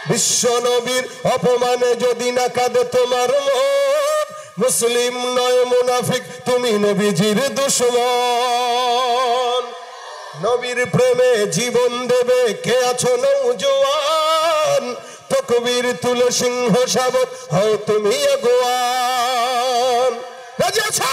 বিশ্ব নবীর অপমানে যদি না কাঁদে তোমার মন, মুসলিম নয় মুনাফিক, তুমি নবীজির দুশমন। নবীর প্রেমে জীবন দেবে কে আছো নওজোয়ান, তকবীর তুলে সিংহ শাবক হও তুমি আগুয়ান। রাজি আছো?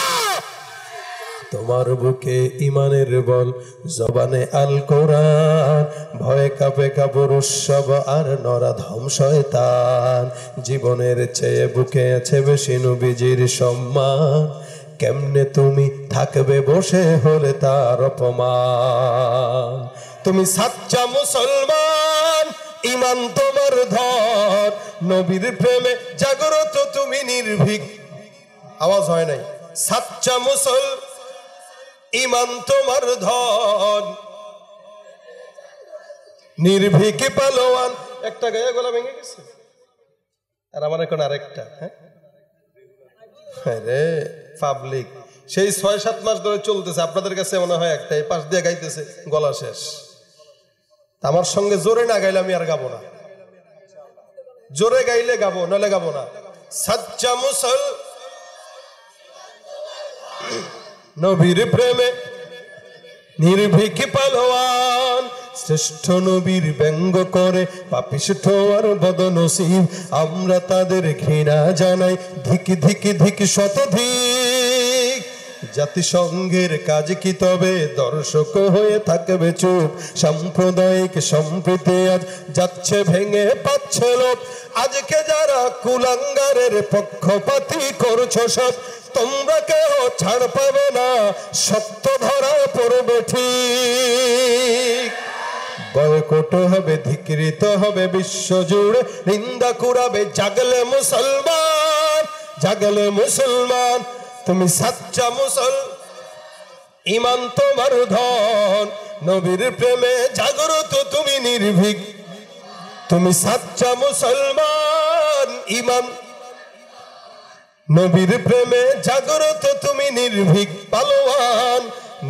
তোমার বুকে ইমানের বল, জবানে আল কোরআন, ভয়ে কাঁপে কাপড় উৎসব আর নরাধম শয়তান। জীবনের চেয়ে বুকে আছে বেশি নবীজির সম্মান, কেমনে তুমি থাকবে বসে হলে তার অপমান। তুমি সাচ্চা মুসলমান, ইমান তোমার ধর, নবীর প্রেমে জাগ্রত তুমি নির্ভীক। আওয়াজ হয় নাই? সাচ্চা মুসলমান, ইমান তোমার ধন, নির্ভীক পালোয়ান। একটা গায়ে গলা ভেঙে গেছে আর আমার এখন আরেকটা। হ্যাঁ রে পাবলিক, সেই ৬-৭ মাস ধরে চলতেছে, আপনাদের কাছে মনে হয় একটা, এই পাশ দিয়ে গাইতেছে গলা শেষ। আমার সঙ্গে জোরে না গাইলে আমি আর গাবো না, জোরে গাইলে গাবো, নলে গাবো না। সাচ্চা মুসল, নবীর প্রেমে নির্ভীক পালোয়ান, শ্রেষ্ঠ নবীর ব্যঙ্গ করে পাপিষ্ঠ আর বদনসিব, আমরা তাদের ঘৃণা জানাই ধিক ধিক ধিক শতধিক। জাতিসংঘের কাজ কি তবে দর্শক হয়ে থাকবে চুপ, সাম্প্রদায়িক সম্প্রীতি আজ যাচ্ছে ভেঙে পাচ্ছে লোক। আজকে যারা কুলাঙ্গারের পক্ষপাতী করছো সব, তোমরা কেউ ছাড় পাবে না, সত্য ধরা পড়বে ঠিক। বয়কট হবে, ধিকৃত হবে বিশ্ব জুড়ে, নিন্দা কুড়াবে জাগলে মুসলমান, জাগলে মুসলমান। তুমি সাচ্চা মুসল, ইমান তোমার ধন, নবীর প্রেমে জাগ্রত তুমি নির্ভীক। তুমি সাচ্চা মুসলমান, ইমান নবীর প্রেমে জাগ্রত তুমি নির্ভীক পালোয়ান,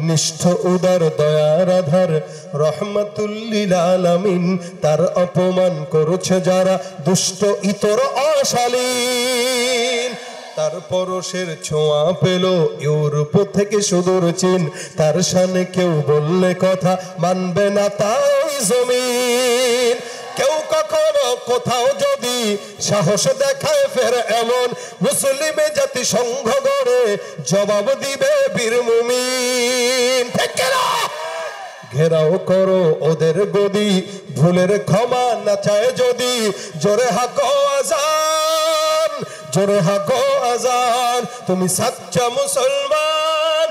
নিষ্ঠ উদার দয়ার আধার রহমাতুল্লিল আলামিন। তার অপমান করছে যারা দুষ্ট ইতর অশালীন, তার পরশের ছোঁয়া পেল ইউরোপ থেকে সুদূর চীন। তার শানে কেউ বললে কথা মানবে না তাই জমিন। কেউ কখনো কোথাও যদি সাহস দেখায় ফের এমন, মুসলিমে জাতি সংঘ গড়ে জবাব দিবে বীর মুমিন। ঠিক না? ঘেরাও করো ওদের গদি, ভুলের ক্ষমা না চায় যদি, জোরে হাকো আজান, জোরে হাকো আজান। তুমি সাচ্চা মুসলমান,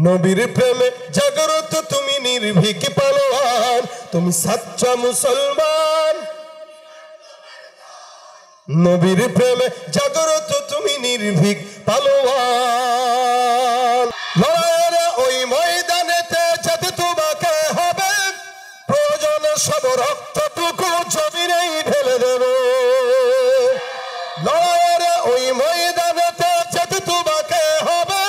নবীর প্রেমে জাগ্রত তুমি নির্ভীক পালোয়ান। তুমি সাচ্চা মুসলমান, নবীর প্রেমে জাগ্রত তুমি নির্ভীক পালোয়ান। লড়াইয়ের ওই ময়দানেতে যেতে তোমাকে হবে, প্রয়োজন সব রক্তটুকু জমিনেই ঢেলে দেবে। লড়াইয়ের ওই ময়দানেতে যেতে তোমাকে হবে,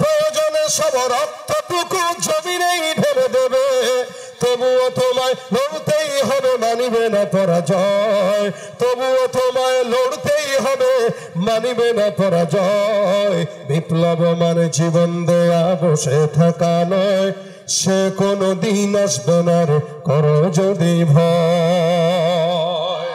প্রয়োজনে সব রক্তটুকু জমিনেই ঢেলে দেবে। তবুও তোমায় লড়তেই হবে, মানিবে না পরাজয়। তবুও তোমায় লড়তেই হবে, মানিবে না পরাজয়। বিপ্লব মানে জীবন দেয়া বসে থাকা নয়, সে কোনো দিন আসবে না রে করো যদি ভয়।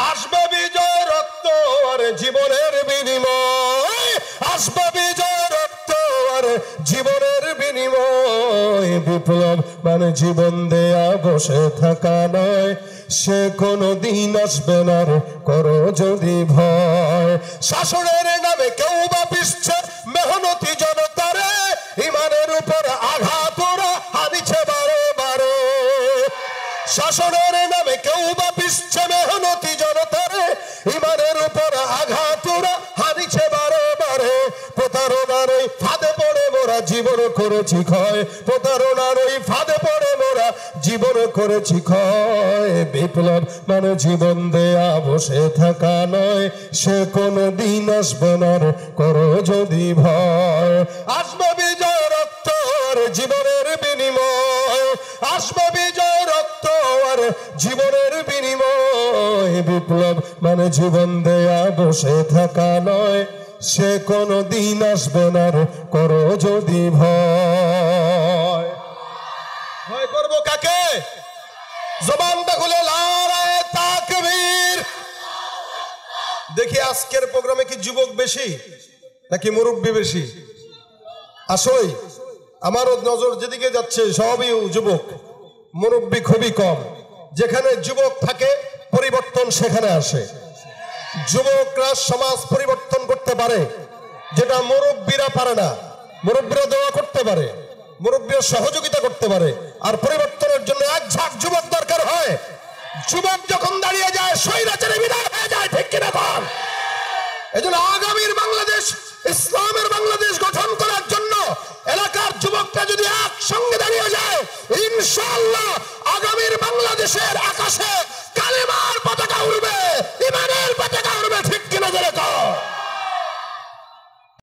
আসবে বিজয় রক্ত আর জীবনের বিনিময়, আসবে বিজয় রক্ত আর জীবনের বিনিময়। বিপ্লব মানে জীবন দেয়া বসে থাকা নয়, সে কোনো দিন আসবে না রে করো যদি ভয়। শাসনের নামে কেউ বা পিছছে মেহনতি জনতারে, ইমানের উপর আঘাত ওরা হানিছে বারে বারে। শাসনের নামে কেউ বা পিছছে মেহনতি জনতারে, ইমানের উপর আঘাত ওরা হানিছে বারে বারে। প্রতারণার ওই ফাঁদে পড়ে মোরা জীবন করেছি ক্ষয়, প্রতারণার ওই ফাঁদে পড়ে মোরা জীবন করেছি ক্ষয়। বিপ্লব মানে জীবন দেয়া বসে থাকা নয়, সে কোনো দিন আসবে না রে করো যদি ভয়। আসবে বিজয় রক্ত আর জীবনের বিনিময়, আসবে বিজয় রক্ত আর আর জীবনের বিনিময়। বিপ্লব মানে জীবন দেয়া বসে থাকা নয়, সে কোনো দিন আসবে না রে করো যদি ভয়। ভয় করবো কাকে? জবানটা খুলে নারায়ে তাকবীর। দেখি আজকের প্রোগ্রামে কি যুবক বেশি নাকি মুরব্বী বেশি? আসলেই আমারও নজর যেদিকে যাচ্ছে সবই যুবক, মুরব্বী খুবই কম। যেখানে যুবক থাকে পরিবর্তন সেখানে আসে। যুবকরা সমাজ পরিবর্তন করতে পারে, যেটা মুরব্বীরা পারে না। মুরব্বীরা দোয়া করতে পারে, মুরব্বীরা সহযোগিতা করতে পারে, আর পরিবর্তনের জন্য এক ঝাঁক যুবক দরকার হয়। যুবক যখন দাঁড়িয়ে যায় স্বৈরাচারী বিদায় হয়ে যায়, ঠিক কিনা বল? এজন্য আগামীর বাংলাদেশ, ইসলামের বাংলাদেশ গঠন করার জন্য এলাকার যুবকরা যদি একসঙ্গে দাঁড়িয়ে যায়, ইনশাআল্লাহ আগামীর বাংলাদেশের আকাশে